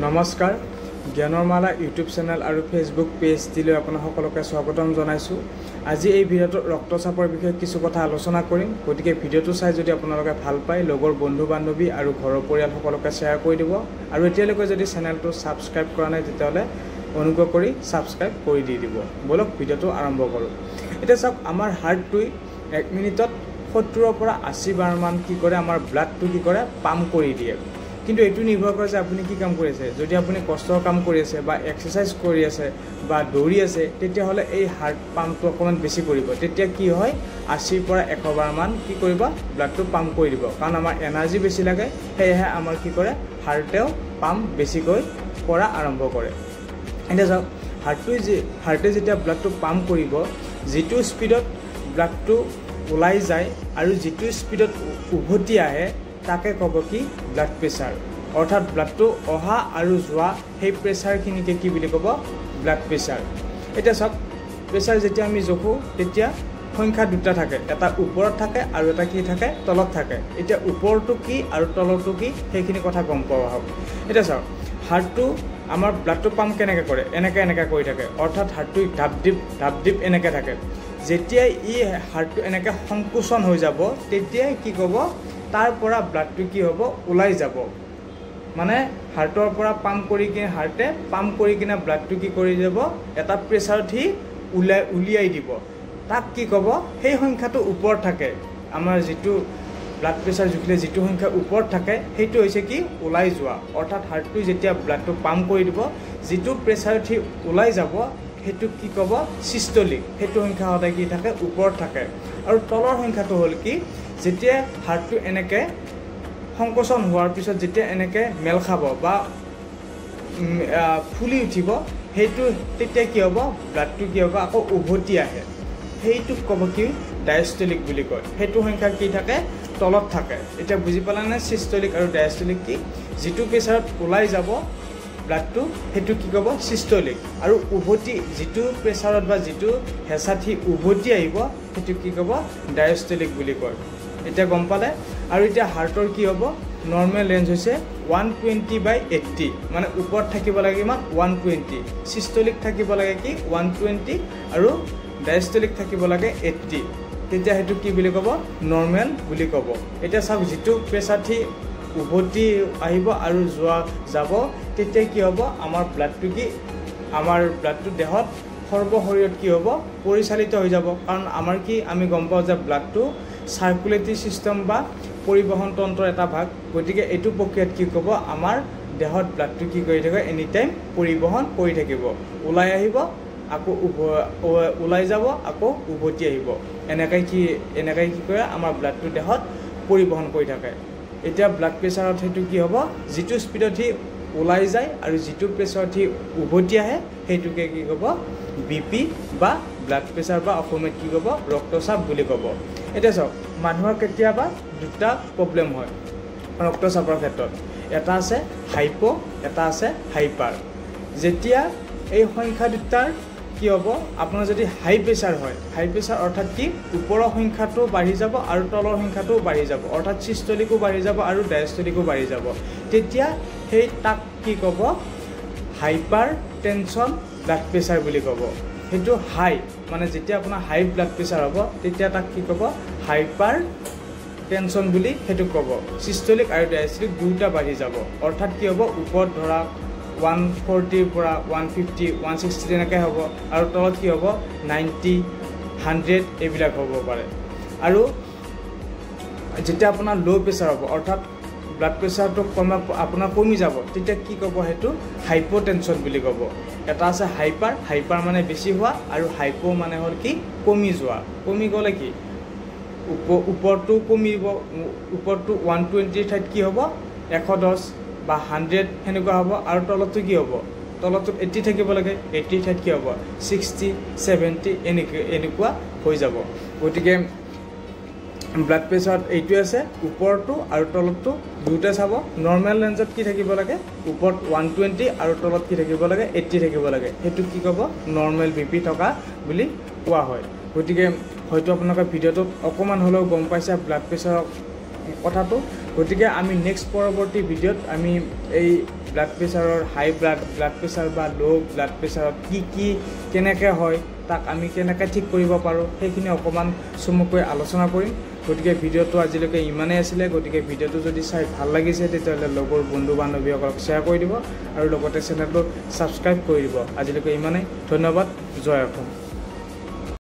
নমস্কাৰ জ্ঞানৰ মালা YouTube channel আৰু ফেচবুক পেজ দিলৈ আপোনাক সকলোকে স্বাগতম জনাইছো। আজি এই ভিডিঅ'টো ৰক্তচাপৰ বিষয়ে কিছু কথা আলোচনা কৰিম। গতিকে ভিডিঅ'টো চাই যদি আপোনালোকে ভাল পায় লগৰ বন্ধু বান্ধৱী আৰু ঘৰৰ পৰিয়াল সকলোকে শ্বেয়াৰ কৰি দিব আৰু এতিয়ালৈকে যদি চেনেলটো সাবস্ক্ৰাইব কৰা নাই তেতিয়াহ'লে অনুগ্ৰহ কৰি সাবস্ক্ৰাইব কৰি দিব। বলক ভিডিঅ'টো আৰম্ভ কৰোঁ। এতিয়া চাওক আমাৰ হাৰ্টটোই 1 মিনিটত 70 পৰা 80 বাৰ মান কি কৰে আমাৰ ব্লাডটো কি কৰে পাম্প কৰি দিয়ে। কিন্তু এটো নিৰ্ভৰ কৰে যে আপুনি কি কাম কৰি আছে। যদি আপুনি কষ্টৰ কাম কৰি আছে বা এক্সাৰসাইজ কৰি আছে বা দৌৰি আছে তেতিয়া হলে এই হাৰ্ট পাম্পটো অকমান বেছি কৰিব। তেতিয়া কি হয় 80 পৰা 100 বাৰ মান কি কৰিব ব্লাডটো পাম্প কৰি দিব। কাৰণ আমাৰ এনাৰ্জি বেছি লাগে, সেয়েহে আমাৰ কি কৰে হাৰ্টেও পাম্প বেছিকৈ কৰা আৰম্ভ কৰে। এতিয়া চাওক হাৰ্টে যেতিয়া ব্লাডটো পাম্প কৰিব, যিটো স্পিডত ব্লাডটো ওলাই যায় আৰু যিটো স্পিডত উভতি আহে তাকে ক'ব কি ব্লাড প্ৰেছাৰ। অৰ্থাৎ ব্লাডটো অহা আৰু যোৱা সেই প্ৰেছাৰখিনিকে কি বুলি ক'ব ব্লাড প্ৰেছাৰ। এতিয়া চাওক প্ৰেছাৰ যেতিয়া আমি জোখো তেতিয়া সংখ্যা দুটা থাকে, এটা ওপৰত থাকে আৰু এটা কি থাকে তলত থাকে। এতিয়া ওপৰটো কি আৰু তলৰটো কি সেইখিনি কথা গম পোৱা হ'ব। এতিয়া চাওক হাৰ্টটো আমাৰ ব্লাডটো পাম্প কেনেকৈ কৰে, এনেকৈ কৰি থাকে। অৰ্থাৎ হাৰ্টটো ঢাপ ডিপ এনেকৈ থাকে। যেতিয়াই ই হাৰ্টটো এনেকৈ সংকোচন হৈ যাব তেতিয়াই কি ক'ব তাৰ পৰা ব্লাডটো কি হ'ব ওলাই যাব। মানে হাৰ্টৰ পৰা পাম্প কৰি কিনে হাৰ্টে পাম্প কৰি কিনে ব্লাডটো কি কৰি যাব এটা প্ৰেছাৰত সি উলিয়াই দিব। তাক কি ক'ব সেই সংখ্যাটো ওপৰত থাকে। আমাৰ যিটো ব্লাড প্ৰেছাৰ জুখিলে যিটো সংখ্যা ওপৰত থাকে সেইটো হৈছে কি ওলাই যোৱা। অৰ্থাৎ হাৰ্টটো যেতিয়া ব্লাডটো পাম্প কৰি দিব যিটো প্ৰেছাৰত সি ওলাই যাব সেইটো কি ক'ব চিষ্টলিক। সেইটো সংখ্যা সদায় কি থাকে ওপৰত থাকে। আৰু তলৰ সংখ্যাটো হ'ল কি যেতিয়া হাৰ্টটো এনেকৈ সংকোচন হোৱাৰ পিছত যেতিয়া এনেকৈ মেল খাব বা ফুলি উঠিব সেইটো তেতিয়া কি হ'ব ব্লাডটো কি হ'ব আকৌ উভতি আহে। সেইটোক ক'ব কি ডায়েষ্টলিক বুলি কয়। সেইটো সংখ্যা কি থাকে তলত থাকে। এতিয়া বুজি পালানে চিষ্টলিক আৰু ডায়েষ্টলিক কি? যিটো প্ৰেছাৰত ওলাই যাব ব্লাডটো সেইটো কি ক'ব চিষ্টলিক, আৰু উভতি যিটো প্ৰেছাৰত বা যিটো হেঁচাত সি উভতি আহিব সেইটো কি ক'ব ডায়েষ্টলিক বুলি কয়। এতিয়া গম পালে। আৰু এতিয়া হাৰ্টৰ কি হ'ব নৰ্মেল ৰেঞ্জ হৈছে 120/80, মানে ওপৰত থাকিব লাগে ইমান 120, চিষ্টলিক থাকিব লাগে কি 120 আৰু ডায়েষ্টলিক থাকিব লাগে 80। তেতিয়া সেইটো কি বুলি ক'ব নৰ্মেল বুলি ক'ব। এতিয়া চাওক যিটো প্ৰেছাৰ সি উভতি আহিব আৰু যাব তেতিয়া কি হ'ব আমাৰ ব্লাডটো দেহত সৰ্বশৰীৰত কি হ'ব পৰিচালিত হৈ যাব। কাৰণ আমাৰ কি আমি গম পাওঁ যে ব্লাডটো চাৰ্কুলেটৰী চিষ্টেম বা পৰিবহণ তন্ত্ৰৰ এটা ভাগ। গতিকে এইটো প্ৰক্ৰিয়াত কি ক'ব আমাৰ দেহত ব্লাডটো কি কৰি থাকে এনি টাইম পৰিবহণ কৰি থাকিব। ওলাই আহিব আকৌ ওলাই যাব আকৌ উভতি আহিব। এনেকৈ কি কৰে আমাৰ ব্লাডটো দেহত পৰিবহণ কৰি থাকে। এতিয়া ব্লাড প্ৰেছাৰত সেইটো কি হ'ব যিটো স্পীডত সি ওলাই যায় আৰু যিটো প্ৰেছাৰত সি উভতি আহে সেইটোকে কি ক'ব BP বা ব্লাড প্ৰেছাৰ বা অসমীয়াত কি ক'ব ৰক্তচাপ বুলি ক'ব। এতিয়া চাওক মানুহৰ কেতিয়াবা দুটা প্ৰব্লেম হয় ৰক্তচাপৰ ক্ষেত্ৰত। এটা আছে হাইপ', এটা আছে হাইপাৰ। যেতিয়া এই সংখ্যা দুটাৰ কি হ'ব আপোনাৰ যদি হাই প্ৰেছাৰ হয়, হাই প্ৰেছাৰ অৰ্থাৎ কি ওপৰৰ সংখ্যাটো বাঢ়ি যাব আৰু তলৰ সংখ্যাটোও বাঢ়ি যাব। অৰ্থাৎ চিষ্টলিকো বাঢ়ি যাব আৰু ডায়েষ্টলিকো বাঢ়ি যাব। তেতিয়া সেই তাক কি ক'ব হাইপাৰ টেনশ্যন ব্লাড প্ৰেছাৰ বুলি ক'ব। সেইটো হাই মানে যেতিয়া আপোনাৰ হাই ব্লাড প্ৰেছাৰ হ'ব তেতিয়া তাক কি ক'ব হাইপাৰ টেনশ্যন বুলি সেইটো ক'ব। চিষ্টলিক আৰু ডায়েষ্টলিক দুয়োটা বাঢ়ি যাব। অৰ্থাৎ কি হ'ব ওপৰত ধৰা 140 পৰা 150 160 তেনেকৈ হ'ব আৰু তলত কি হ'ব 90 100 এইবিলাক হ'ব পাৰে। আৰু যেতিয়া আপোনাৰ ল' প্ৰেছাৰ হ'ব অৰ্থাৎ ব্লাড প্ৰেছাৰটো আপোনাৰ কমি যাব তেতিয়া কি ক'ব সেইটো হাইপ'টেনশ্যন বুলি ক'ব। এটা আছে হাইপাৰ মানে বেছি হোৱা আৰু হাইপ' মানে হ'ল কি কমি যোৱা। কমি গ'লে কি ওপৰটো কমিব, ওপৰটো 120 ঠাইত কি হ'ব 110 বা 100 সেনেকুৱা হ'ব। আৰু তলতটো কি হ'ব তলতটো 80 থাকিব লাগে, 80 ঠাইত কি হ'ব 60 70 এনেকুৱা হৈ যাব। গতিকে ব্লাড প্ৰেছাৰত এইটোৱে আছে ওপৰটো আৰু তলতটো দুয়োটা চাব। নৰ্মেল ৰেঞ্জত কি থাকিব লাগে ওপৰত 120 আৰু তলত কি থাকিব লাগে 80 থাকিব লাগে। সেইটো কি ক'ব নৰ্মেল BP থকা বুলি কোৱা হয়। গতিকে হয়তো আপোনালোকে ভিডিঅ'টোত অকণমান হ'লেও গম পাইছে ব্লাড প্ৰেছাৰৰ কথাটো। গতিকে আমি নেক্সট পৰৱৰ্তী ভিডিঅ'ত আমি এই ব্লাড প্ৰেছাৰৰ হাই ব্লাড প্ৰেছাৰ বা ল' ব্লাড প্ৰেছাৰত কি কেনেকৈ হয় তাক আমি কেনেকৈ ঠিক কৰিব পাৰোঁ সেইখিনি অকণমান চমুকৈ আলোচনা কৰিম। গতিকে ভিডিঅ'টো আজিলৈকে ইমানেই আছিলে। গতিকে ভিডিঅ'টো যদি চাই ভাল লাগিছে তেতিয়াহ'লে লগৰ বন্ধু বান্ধৱীসকলক শ্বেয়াৰ কৰি দিব আৰু লগতে চেনেলটো ছাবস্ক্ৰাইব কৰি দিব। আজিলৈকে ইমানেই, ধন্যবাদ, জয় অসম।